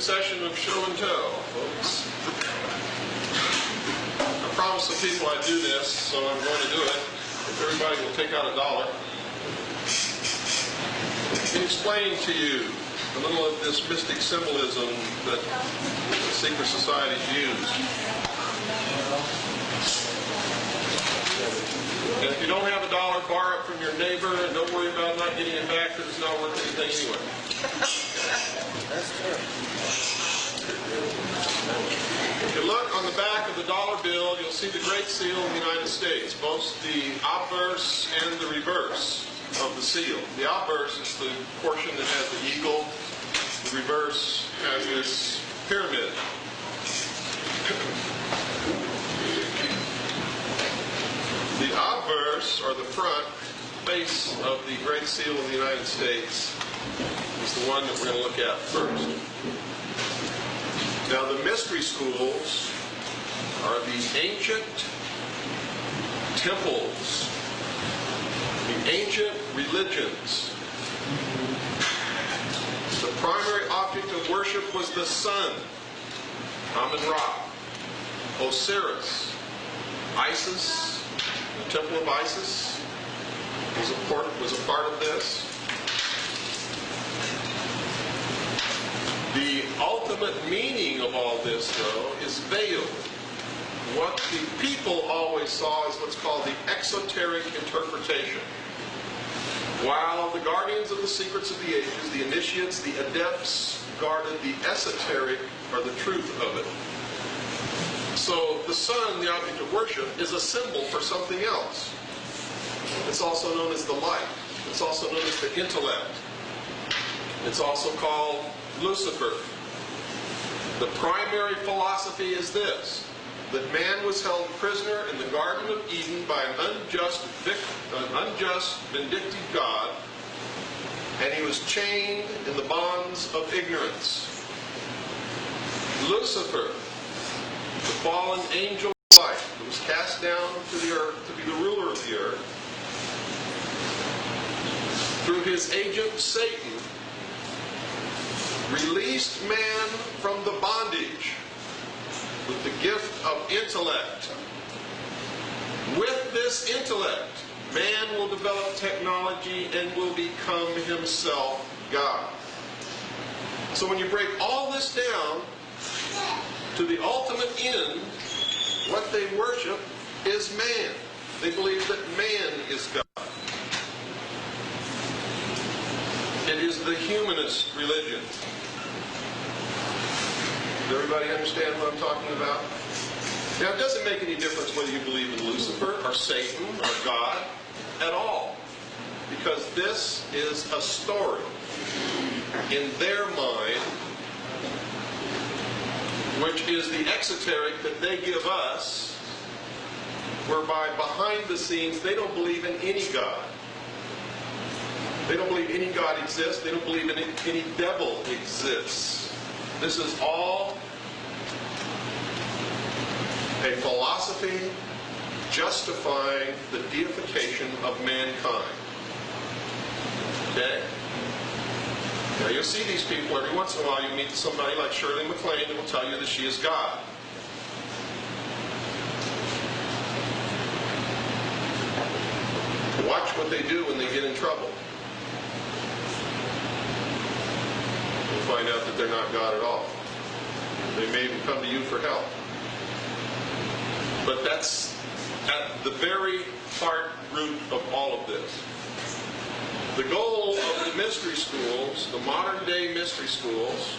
session of show and tell, folks. I promised the people I'd do this, so I'm going to do it. If everybody will take out $1. In explaining to you a little of this mystic symbolism that secret societies use. And if you don't have $1, borrow it from your neighbor, and don't worry about not getting it back because it's not worth anything anyway. That's true. If you look on the back of the dollar bill, you'll see the Great Seal of the United States, both the obverse and the reverse of the seal. The obverse is the portion that has the eagle. The reverse has this pyramid. The obverse, or the front face of the Great Seal of the United States, is the one that we're going to look at first. Now, the mystery schools are the ancient temples, the ancient religions. The primary object of worship was the sun, Amun-Ra, Osiris, Isis. The Temple of Isis was a part of this. The ultimate meaning of all this, though, is veiled. What the people always saw is what's called the exoteric interpretation. While the guardians of the secrets of the ages, the initiates, the adepts, guarded the esoteric, or the truth of it. So the sun, the object of worship, is a symbol for something else. It's also known as the light. It's also known as the intellect. It's also called Lucifer. The primary philosophy is this: that man was held prisoner in the Garden of Eden by an unjust, vindictive God, and he was chained in the bonds of ignorance. Lucifer, the fallen angel of light, who was cast down to the earth to be the ruler of the earth, through his agent Satan, released man from the bondage with the gift of intellect. With this intellect, man will develop technology and will become himself God. So when you break all this down to the ultimate end, what they worship is man. They believe that man is God. It is the humanist religion. Does everybody understand what I'm talking about? Now, it doesn't make any difference whether you believe in Lucifer or Satan or God at all, because this is a story in their mind, which is the exoteric that they give us, whereby behind the scenes they don't believe in any God. They don't believe any God exists. They don't believe any devil exists. This is all a philosophy justifying the deification of mankind. Okay? Now you'll see these people every once in a while. You meet somebody like Shirley MacLaine that will tell you that she is God. Watch what they do when they get in trouble. You'll find out that they're not God at all. They may even come to you for help. But that's at the very heart root of all of this. The goal of the mystery schools, the modern day mystery schools,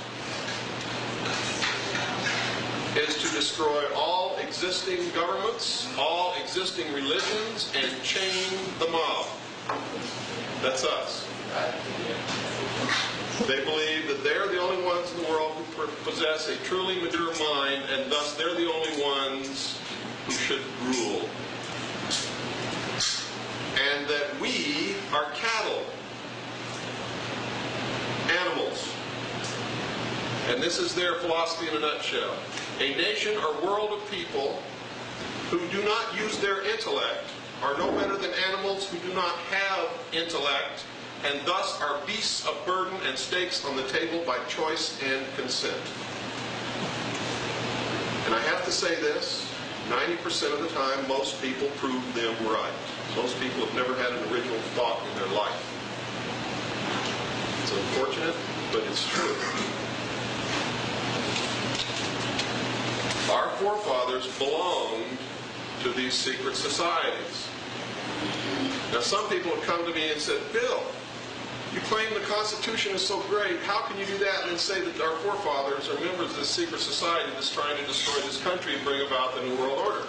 is to destroy all existing governments, all existing religions, and chain the mob. That's us. They believe that they're the only ones in the world who possess a truly mature mind, and thus they're the only ones who should rule. And that we are cattle, animals. And this is their philosophy in a nutshell. A nation or world of people who do not use their intellect are no better than animals who do not have intellect and thus are beasts of burden and stakes on the table by choice and consent. And I have to say this, 90% of the time, most people prove them right. Most people have never had an original thought in their life. It's unfortunate, but it's true. Our forefathers belonged to these secret societies. Now, some people have come to me and said, Bill, you claim the Constitution is so great. How can you do that and then say that our forefathers are members of this secret society that's trying to destroy this country and bring about the New World Order?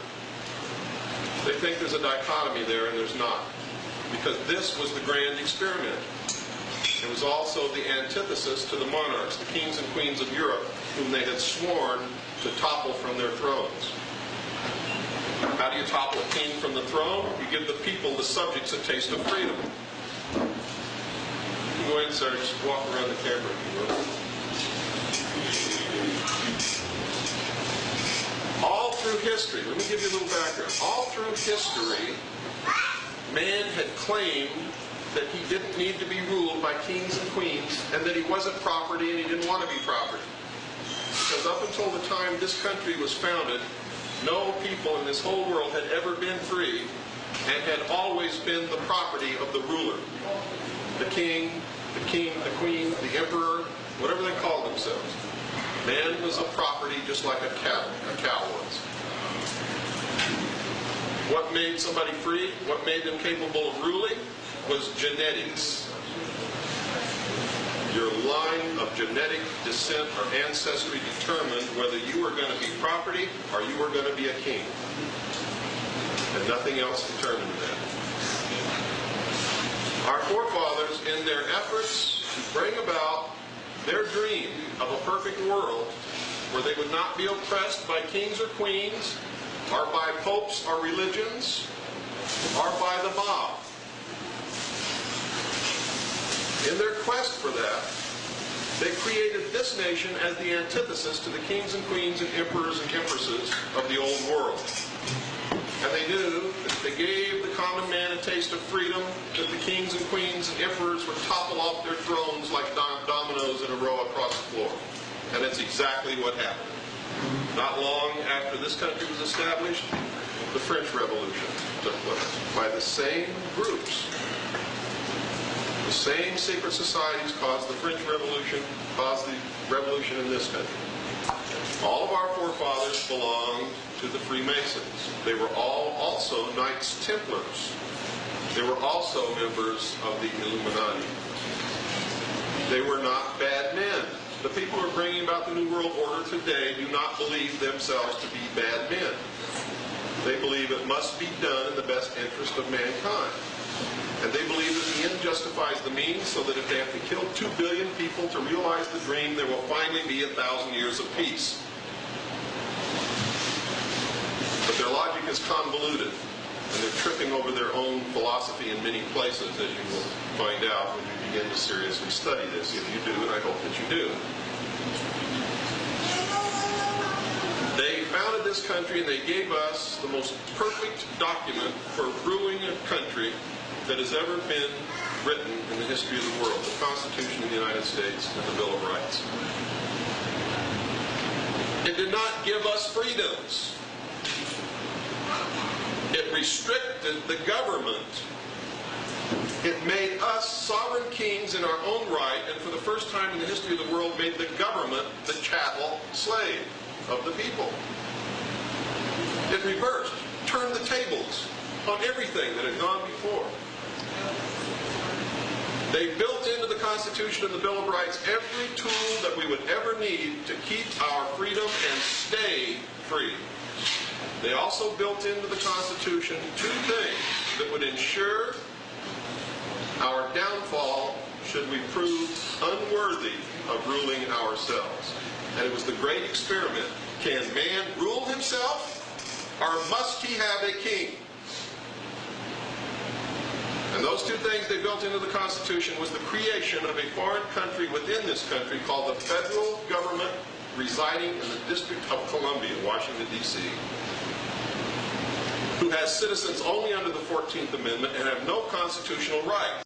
They think there's a dichotomy there, and there's not. Because this was the grand experiment. It was also the antithesis to the monarchs, the kings and queens of Europe, whom they had sworn to topple from their thrones. How do you topple a king from the throne? You give the people, the subjects, a taste of freedom. Go ahead, sir. Just walk around the camera, if you will. All through history, let me give you a little background. All through history, man had claimed that he didn't need to be ruled by kings and queens, and that he wasn't property and he didn't want to be property. Because up until the time this country was founded, no people in this whole world had ever been free and had always been the property of the ruler. The king, the queen, the emperor, whatever they called themselves. Man was a property just like a cow was. What made somebody free, what made them capable of ruling, was genetics. Your line of genetic descent or ancestry determined whether you were going to be property or you were going to be a king. And nothing else determined that. Our forefathers, in their efforts to bring about their dream of a perfect world where they would not be oppressed by kings or queens, or by popes or religions, or by the mob. In their quest for that, they created this nation as the antithesis to the kings and queens and emperors and empresses of the old world. And they knew that if they gave the common man a taste of freedom, that the kings and queens and emperors would topple off their thrones like dominoes in a row across the floor. And that's exactly what happened. Not long after this country was established, the French Revolution took place by the same groups. The same secret societies caused the French Revolution, caused the revolution in this country. All of our forefathers belonged to the Freemasons. They were all also Knights Templars. They were also members of the Illuminati. They were not bad men. The people who are bringing about the New World Order today do not believe themselves to be bad men. They believe it must be done in the best interest of mankind. And they believe that the end justifies the means, so that if they have to kill 2 billion people to realize the dream, there will finally be 1,000 years of peace. But their logic is convoluted, and they're tripping over their own philosophy in many places, as you will find out when you begin to seriously study this. If you do, and I hope that you do. They founded this country, and they gave us the most perfect document for ruling a country that has ever been written in the history of the world, the Constitution of the United States and the Bill of Rights. It did not give us freedoms. It restricted the government. It made us sovereign kings in our own right, and for the first time in the history of the world made the government the chattel slave of the people. It reversed, turned the tables on everything that had gone before. They built into the Constitution and the Bill of Rights every tool that we would ever need to keep our freedom and stay free. They also built into the Constitution 2 things that would ensure our downfall should we prove unworthy of ruling ourselves. And it was the great experiment. Can man rule himself, or must he have a king? And those 2 things they built into the Constitution was the creation of a foreign country within this country called the federal government residing in the District of Columbia, Washington, D.C., who has citizens only under the 14th Amendment and have no constitutional right.